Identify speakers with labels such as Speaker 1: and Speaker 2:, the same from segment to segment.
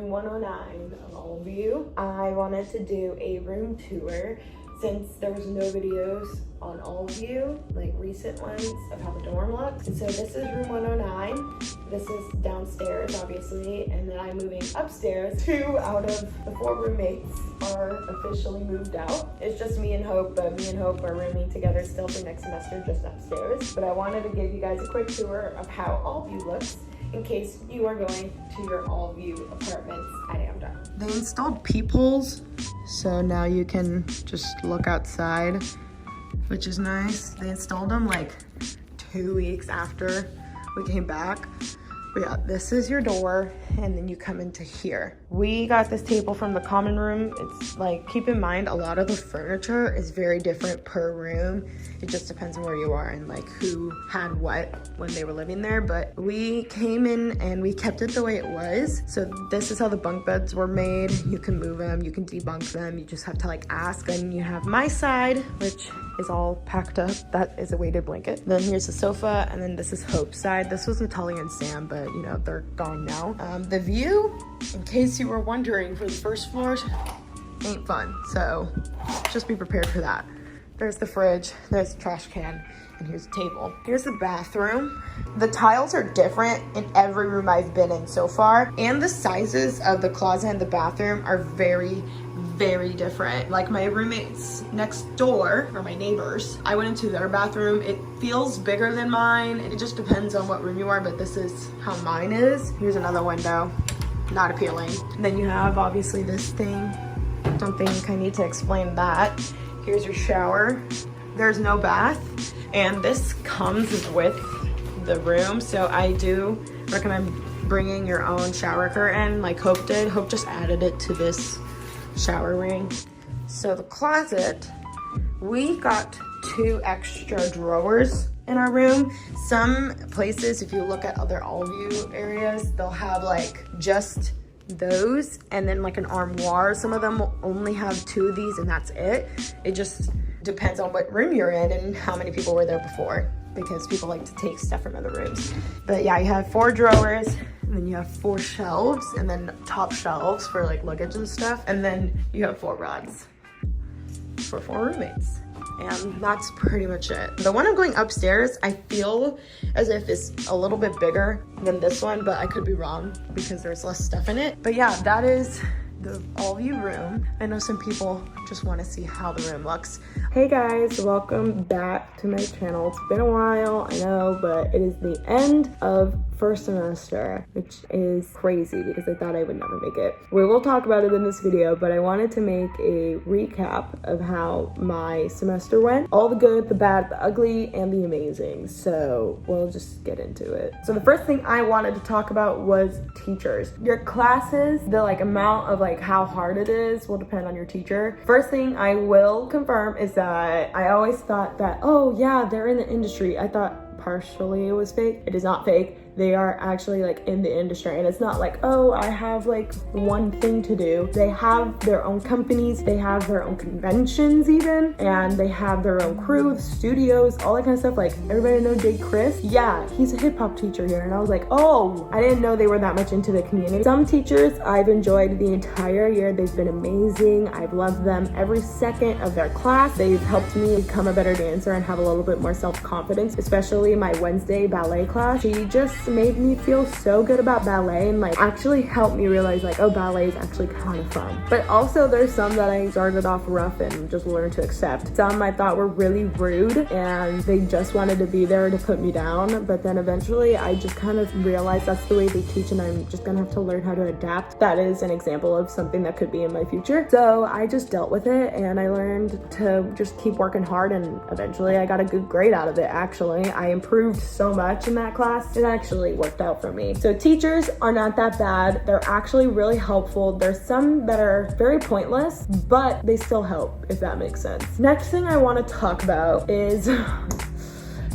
Speaker 1: room 109 of Allview. I wanted to do a room tour since there's no videos on Allview, like recent ones, of how the dorm looks. And so this is room 109. This is downstairs, obviously, and then I'm moving upstairs. 2 out of the 4 roommates are officially moved out. It's just me and Hope, but me and Hope are rooming together still for next semester, just upstairs. But I wanted to give you guys a quick tour of how Allview looks in case you are going to your Allview apartments at AMDA. They installed peepholes, so now you can just look outside, which is nice. They installed them like 2 weeks after we came back. But yeah, this is your door, and then you come into here. We got this table from the common room. It's like, keep in mind, a lot of the furniture is very different per room. It just depends on where you are and like who had what when they were living there. But we came in and we kept it the way it was. So this is how the bunk beds were made. You can move them, you can debunk them. You just have to like ask. And you have my side, which is all packed up. That is a weighted blanket. Then here's the sofa, and then this is Hope's side. This was Natalia and Sam, but you know, they're gone now. The view, in case you were wondering, for the first floor ain't fun. So just be prepared for that. There's the fridge, there's the trash can, and here's the table. Here's the bathroom. The tiles are different in every room I've been in so far, and the sizes of the closet and the bathroom are very different. Like my roommates next door, or my neighbors, I went into their bathroom. It feels bigger than mine. It just depends on what room you are, but this is how mine is. Here's another window, not appealing. And then you have obviously this thing. Don't think I need to explain that. Here's your shower. There's no bath, and this comes with the room, so I do recommend bringing your own shower curtain like Hope did. Hope just added it to this shower ring. So the closet, we got 2 extra drawers in our room. Some places, if you look at other Allview areas, they'll have like just those and then like an armoire. Some of them will only have 2 of these and that's it. It just depends on what room you're in and how many people were there before, because people like to take stuff from other rooms. But yeah, you have 4 drawers, and then you have 4 shelves, and then top shelves for like luggage and stuff, and then you have 4 rods for 4 roommates. And that's pretty much it. The one I'm going upstairs, I feel as if it's a little bit bigger than this one, but I could be wrong because there's less stuff in it. But yeah, that is the Allview room. I know some people just want to see how the room looks. Hey guys, welcome back to my channel. It's been a while, I know, but it is the end of first semester, which is crazy because I thought I would never make it. We will talk about it in this video, but I wanted to make a recap of how my semester went. All the good, the bad, the ugly, and the amazing. So we'll just get into it. So the first thing I wanted to talk about was teachers. Your classes, the like amount of like how hard it is will depend on your teacher. First thing I will confirm is that I always thought that, oh yeah, they're in the industry. I thought partially it was fake. It is not fake. They are actually like in the industry, and it's not like, oh, I have like one thing to do. They have their own companies, they have their own conventions even, and they have their own crew, studios, all that kind of stuff. Like, everybody know Jay Chris? Yeah, he's a hip hop teacher here, and I was like, oh, I didn't know they were that much into the community. Some teachers I've enjoyed the entire year. They've been amazing. I've loved them every second of their class. They've helped me become a better dancer and have a little bit more self-confidence, especially my Wednesday ballet class. She just made me feel so good about ballet and like actually helped me realize like, oh, ballet is actually kind of fun. But also there's some that I started off rough and just learned to accept. Some I thought were really rude and they just wanted to be there to put me down, but then eventually I just kind of realized that's the way they teach and I'm just gonna have to learn how to adapt. That is an example of something that could be in my future. So I just dealt with it and I learned to just keep working hard, and eventually I got a good grade out of it. Actually, I improved so much in that class. It actually worked out for me. So teachers are not that bad. They're actually really helpful. There's some that are very pointless, but they still help, if that makes sense. Next thing I want to talk about is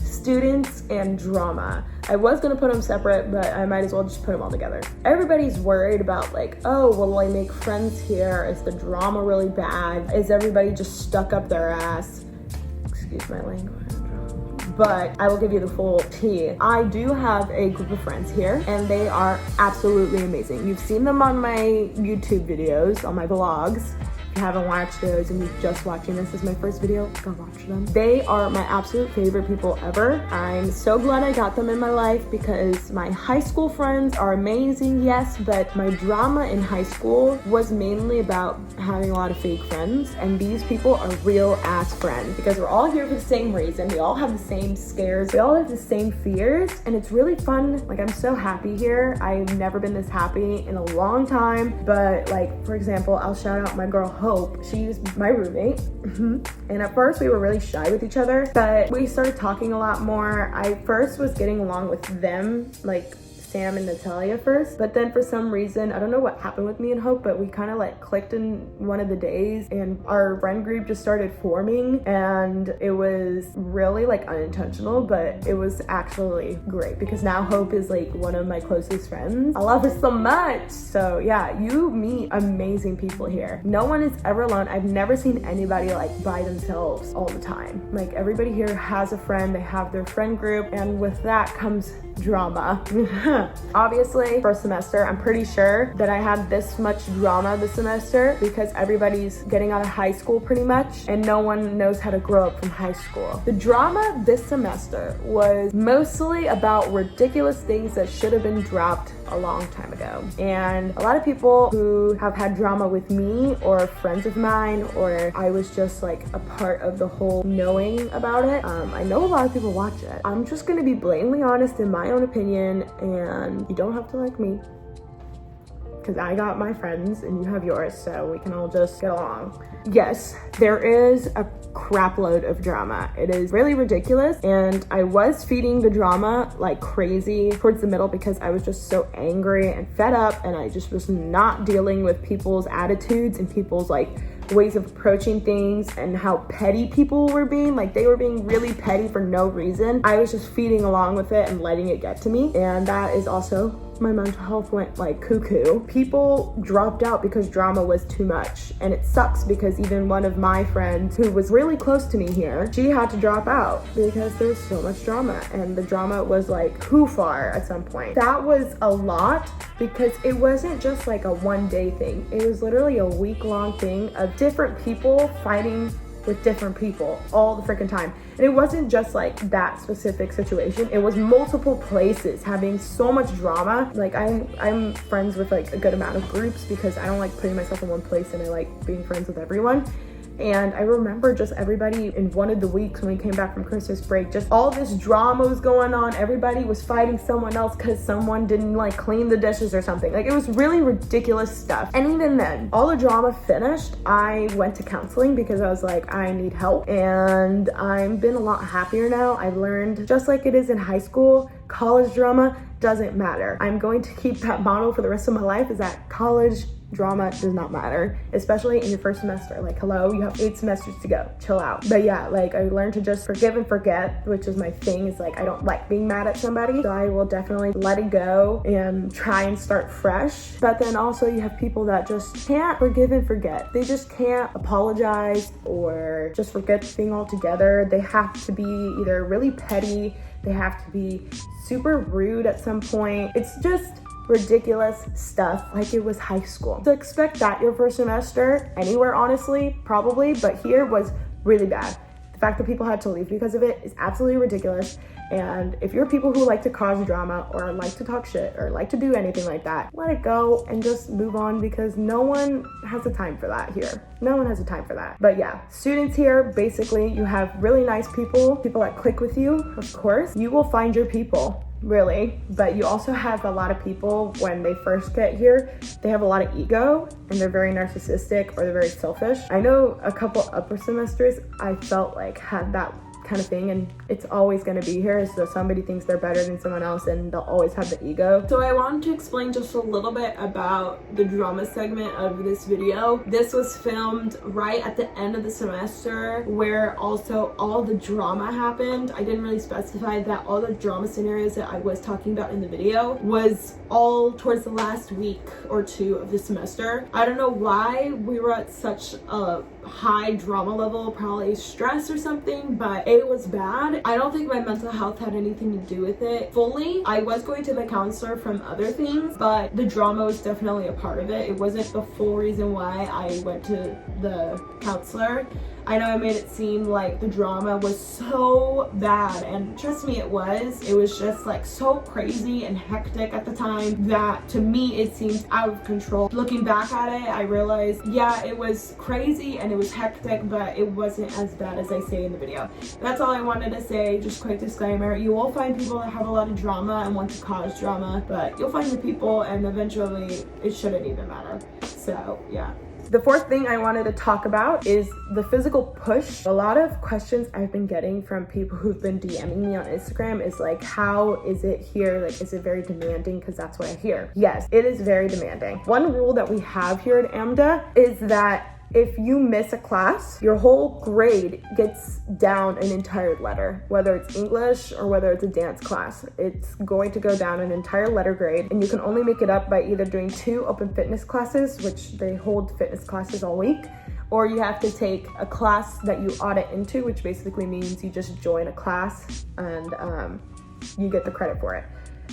Speaker 1: students and drama. I was gonna put them separate, but I might as well just put them all together. Everybody's worried about like, oh, will I make friends here? Is the drama really bad? Is everybody just stuck up their ass? Excuse my language. but I will give you the full tea. I do have a group of friends here, and they are absolutely amazing. You've seen them on my YouTube videos, on my vlogs. If you haven't watched those and you're just watching this as my first video, go watch them. They are my absolute favorite people ever. I'm so glad I got them in my life because my high school friends are amazing, yes, but my drama in high school was mainly about having a lot of fake friends, and these people are real ass friends because we're all here for the same reason. We all have the same scares, we all have the same fears, and it's really fun. Like, I'm so happy here. I've never been this happy in a long time. But like, for example, I'll shout out my girl Hope. She's my roommate. And at first we were really shy with each other, but we started talking a lot more. I first was getting along with them, like Sam and Natalia first, but then for some reason, I don't know what happened with me and Hope, but we kind of like clicked in one of the days and our friend group just started forming, and it was really like unintentional, but it was actually great because now Hope is like one of my closest friends. I love her so much. So yeah, you meet amazing people here. No one is ever alone. I've never seen anybody like by themselves all the time. Like, everybody here has a friend, they have their friend group, and with that comes drama. Obviously, first semester, I'm pretty sure that I had this much drama this semester because everybody's getting out of high school pretty much, and no one knows how to grow up from high school. The drama this semester was mostly about ridiculous things that should have been dropped a long time ago. And a lot of people who have had drama with me or friends of mine, or I was just like a part of the whole knowing about it. I know a lot of people watch it. I'm just gonna be blatantly honest in my own opinion, and you don't have to like me because I got my friends and you have yours, so we can all just get along. Yes, there is a crap load of drama. It is really ridiculous, and I was feeding the drama like crazy towards the middle because I was just so angry and fed up, and I just was not dealing with people's attitudes and people's like ways of approaching things and how petty people were being. Like, they were being really petty for no reason. I was just feeding along with it and letting it get to me, and that is also my mental health went like cuckoo. People dropped out because drama was too much, and it sucks because even one of my friends who was really close to me here, she had to drop out because there's so much drama, and the drama was like too far at some point. That was a lot because it wasn't just like a one-day thing. It was literally a week-long thing of different people fighting with different people all the freaking time. And it wasn't just like that specific situation. It was multiple places having so much drama. Like, I'm friends with like a good amount of groups because I don't like putting myself in one place, and I like being friends with everyone. And I remember just everybody in one of the weeks when we came back from Christmas break, just all this drama was going on. Everybody was fighting someone else because someone didn't like clean the dishes or something. Like, it was really ridiculous stuff. And even then, all the drama finished, I went to counseling because I was like, I need help. And I've been a lot happier now. I've learned, just like it is in high school, college drama doesn't matter. I'm going to keep that motto for the rest of my life, is that college drama does not matter, especially in your first semester. Like, hello, you have 8 semesters to go. Chill out. But yeah, like, I learned to just forgive and forget, which is my thing. Is like, I don't like being mad at somebody, so I will definitely let it go and try and start fresh. But then also you have people that just can't forgive and forget. They just can't apologize or just forget the thing altogether. They have to be either really petty, they have to be super rude at some point. It's just ridiculous stuff like it was high school. So expect that your first semester anywhere, honestly, probably, but here was really bad. The fact that people had to leave because of it is absolutely ridiculous. And if you're people who like to cause drama or like to talk shit or like to do anything like that, let it go and just move on, because no one has the time for that here. No one has the time for that. But yeah, students here, basically, you have really nice people that click with you, of course. You will find your people, really, but you also have a lot of people when they first get here, they have a lot of ego and they're very narcissistic or they're very selfish. I know a couple upper semesters I felt like had that kind of thing, and it's always going to be here. So somebody thinks they're better than someone else and they'll always have the ego. So I wanted to explain just a little bit about the drama segment of this video. This was filmed right at the end of the semester, where also all the drama happened. I didn't really specify that all the drama scenarios that I was talking about in the video was all towards the last week or two of the semester. I don't know why we were at such a
Speaker 2: high drama level, probably stress or something, but it was bad. I don't think my mental health had anything to do with it fully. I was going to the counselor from other things, but the drama was definitely a part of it. It wasn't the full reason why I went to the counselor. I know I made it seem like the drama was so bad, and trust me, it was. It was just like so crazy and hectic at the time that to me it seemed out of control. Looking back at it, I realized, yeah, it was crazy and it was hectic, but it wasn't as bad as I say in the video. That's all I wanted to say. Just quick disclaimer, you will find people that have a lot of drama and want to cause drama, but you'll find the people and eventually it shouldn't even matter. So yeah. The fourth thing I wanted to talk about is the physical push. A lot of questions I've been getting from people who've been DMing me on Instagram is like, how is it here? Like, is it very demanding? Because that's what I hear. Yes, it is very demanding. One rule that we have here at AMDA is that if you miss a class, your whole grade gets down an entire letter, whether it's English or whether it's a dance class. It's going to go down an entire letter grade, and you can only make it up by either doing 2 open fitness classes, which they hold fitness classes all week, or you have to take a class that you audit into, which basically means you just join a class and you get the credit for it.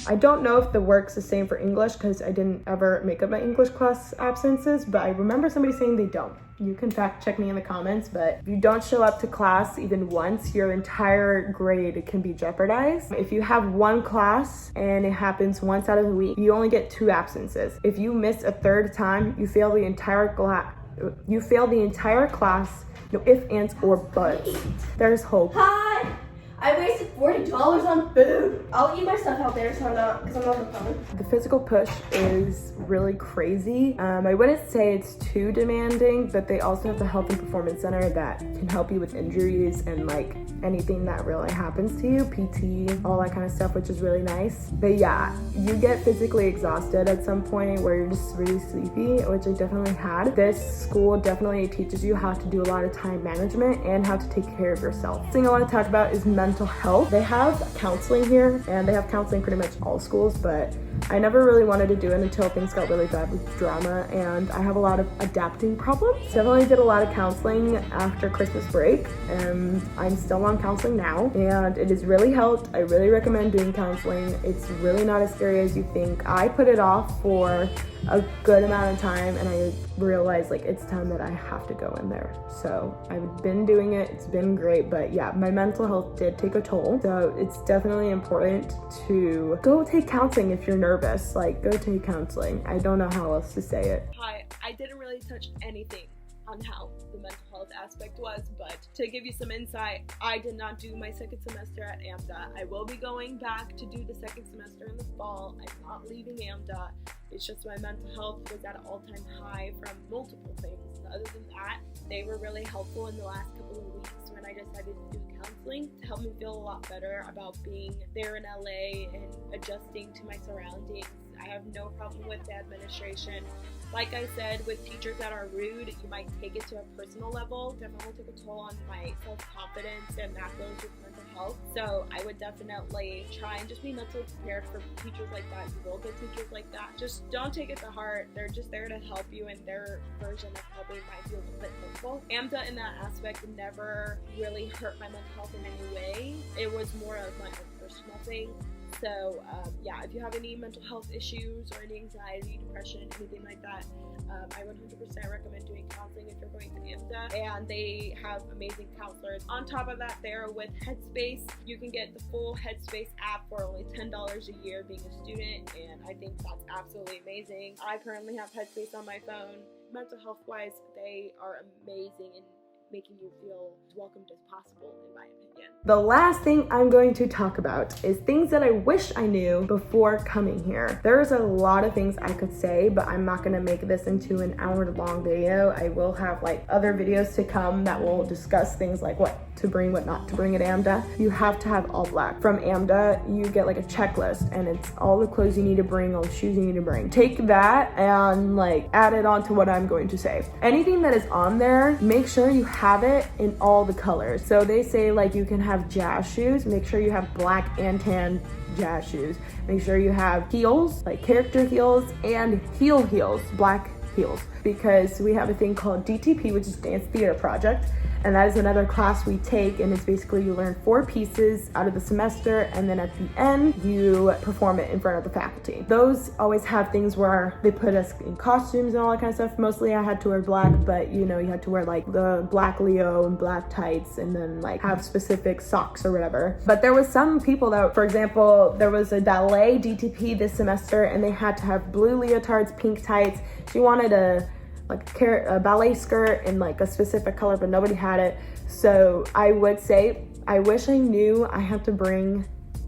Speaker 2: I don't know if the work's the same for English because I didn't ever make up my English class absences, but I remember somebody saying they don't. You can fact check me in the comments, but if you don't show up to class even once, your entire grade can be jeopardized. If you have one class and it happens once out of the week, you only get 2 absences. If you miss a third time, you fail the entire class. No ifs, ands, or buts. There's hope.
Speaker 3: Hi! I wasted $40 on food. I'll eat my stuff out there so I'm not, because I'm not coming.
Speaker 2: The physical push is really crazy. I wouldn't say it's too demanding, but they also have the Health and Performance Center that can help you with injuries and like anything that really happens to you, PT, all that kind of stuff, which is really nice. But yeah, you get physically exhausted at some point where you're just really sleepy, which I definitely had. This school definitely teaches you how to do a lot of time management and how to take care of yourself. The thing I want to talk about is mental health. They have counseling here, and they have counseling pretty much all schools, but I never really wanted to do it until things got really bad with drama, and I have a lot of adapting problems. Definitely did a lot of counseling after Christmas break, and I'm still on counseling now, and it has really helped. I really recommend doing counseling. It's really not as scary as you think. I put it off for a good amount of time, and I realized like it's time that I have to go in there. So I've been doing it. It's been great, but yeah, my mental health did take a toll. So it's definitely important to go take counseling if you're nervous. Like, go take counseling. I don't know how else to say it.
Speaker 4: Hi, I didn't really touch anything on how the mental health aspect was, but to give you some insight, I did not do my second semester at AMDA. I will be going back to do the second semester in the fall. I'm not leaving AMDA. It's just my mental health was at an all-time high from multiple things. Other than that, they were really helpful in the last couple of weeks when I decided to do counseling to help me feel a lot better about being there in LA and adjusting to my surroundings. I have no problem with the administration. Like I said, with teachers that are rude, you might take it to a personal level. Definitely took a toll on my self-confidence, and that goes with mental health. So I would definitely try and just be mentally prepared for teachers like that. You will get teachers like that. Just don't take it to heart. They're just there to help you, and their version of helping might be a little bit hurtful. AMDA in that aspect never really hurt my mental health in any way. It was more of my own personal thing. So yeah, if you have any mental health issues or any anxiety, depression, anything like that, I 100% recommend doing counseling if you're going to AMDA, and they have amazing counselors. On top of that, they're with Headspace. You can get the full Headspace app for only $10 a year being a student, and I think that's absolutely amazing. I currently have Headspace on my phone. Mental health wise, they are amazing in making you feel as welcomed as possible, in my opinion.
Speaker 2: The last thing I'm going to talk about is things that I wish I knew before coming here. There's a lot of things I could say, but I'm not gonna make this into an hour-long video. I will have like other videos to come that will discuss things like what to bring, what not to bring at AMDA. You have to have all black. From AMDA, you get like a checklist, and it's all the clothes you need to bring, all the shoes you need to bring. Take that and like add it on to what I'm going to say. Anything that is on there, make sure you have it in all the colors. So they say like you can have jazz shoes, make sure you have black and tan jazz shoes. Make sure you have heels, like character heels, and heel heels, black heels, because we have a thing called DTP, which is Dance Theater Project. And that is another class we take, and it's basically you learn 4 pieces out of the semester, and then at the end you perform it in front of the faculty. Those always have things where they put us in costumes and all that kind of stuff. Mostly I had to wear black, but you know, you had to wear like the black Leo and black tights, and then like have specific socks or whatever. But there was some people that, for example, there was a ballet DTP this semester, and they had to have blue leotards, pink tights. She wanted a ballet skirt in like a specific color, but nobody had it. So I would say, I wish I knew I have to bring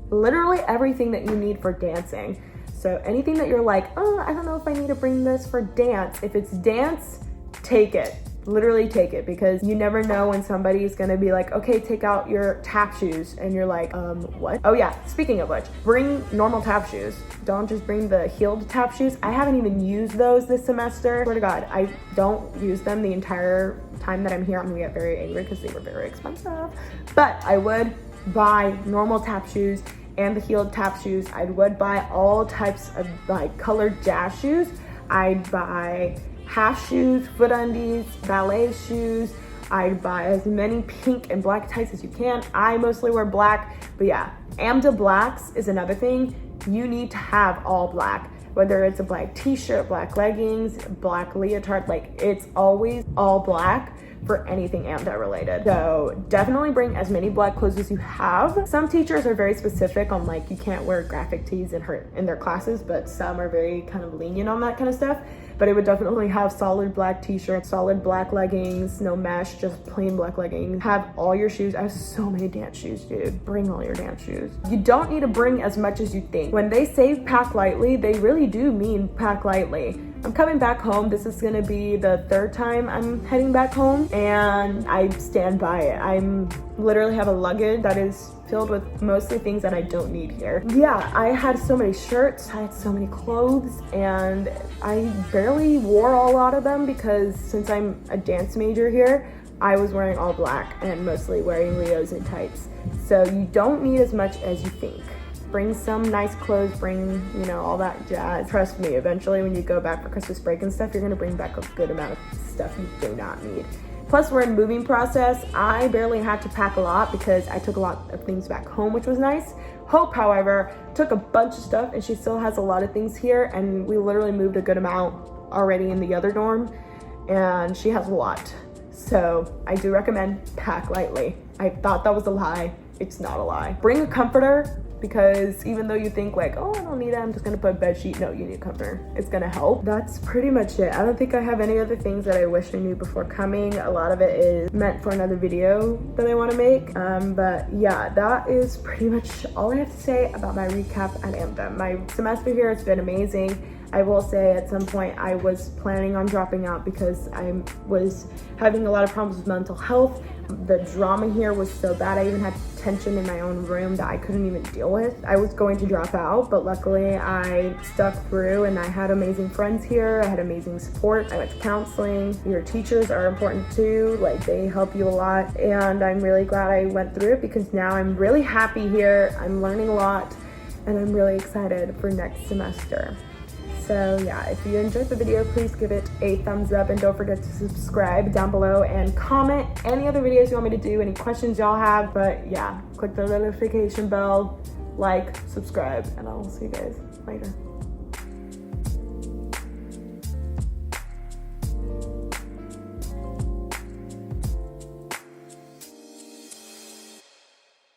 Speaker 2: literally everything that you need for dancing. So anything that you're like, oh, I don't know if I need to bring this for dance. If it's dance, take it. Literally take it, because you never know when somebody's gonna be like, okay, take out your tap shoes, and you're like, what? Oh yeah, speaking of which, bring normal tap shoes. Don't just bring the heeled tap shoes. I haven't even used those this semester. Swear to God, I don't use them the entire time that I'm here. I'm gonna get very angry because they were very expensive. But I would buy normal tap shoes and the heeled tap shoes. I would buy all types of like colored jazz shoes. I'd buy half shoes, foot undies, ballet shoes. I'd buy as many pink and black tights as you can. I mostly wear black, but yeah, AMDA blacks is another thing. You need to have all black, whether it's a black t-shirt, black leggings, black leotard, like it's always all black for anything AMDA related. So definitely bring as many black clothes as you have. Some teachers are very specific on like, you can't wear graphic tees in their classes, but some are very kind of lenient on that kind of stuff. But it would definitely have solid black t-shirts, solid black leggings, no mesh, just plain black leggings. Have all your shoes. I have so many dance shoes, dude. Bring all your dance shoes. You don't need to bring as much as you think. When they say pack lightly, they really do mean pack lightly. I'm coming back home. This is gonna be the 3rd time I'm heading back home, and I stand by it. I'm literally have a luggage that is filled with mostly things that I don't need here. Yeah, I had so many shirts, I had so many clothes, and I barely wore a lot of them because since I'm a dance major here, I was wearing all black and mostly wearing Leos and tights. So you don't need as much as you think. Bring some nice clothes, bring, you know, all that jazz. Trust me, eventually when you go back for Christmas break and stuff, you're gonna bring back a good amount of stuff you do not need. Plus, we're in moving process. I barely had to pack a lot because I took a lot of things back home, which was nice. Hope, however, took a bunch of stuff and she still has a lot of things here, and we literally moved a good amount already in the other dorm, and she has a lot. So I do recommend pack lightly. I thought that was a lie. It's not a lie. Bring a comforter, because even though you think like, oh, I don't need it, I'm just gonna put a bed sheet. No, you need a comforter. It's gonna help. That's pretty much it. I don't think I have any other things that I wish I knew before coming. A lot of it is meant for another video that I want to make. But yeah, that is pretty much all I have to say about my recap at AMDA. My semester here has been amazing. I will say at some point I was planning on dropping out because I was having a lot of problems with mental health. The drama here was so bad. I even had tension in my own room that I couldn't even deal with. I was going to drop out, but luckily I stuck through and I had amazing friends here. I had amazing support. I went to counseling. Your teachers are important too. Like, they help you a lot. And I'm really glad I went through it because now I'm really happy here. I'm learning a lot and I'm really excited for next semester. So yeah, if you enjoyed the video, please give it a thumbs up and don't forget to subscribe down below and comment any other videos you want me to do, any questions y'all have. But yeah, click the notification bell, like, subscribe, and I will see you guys later.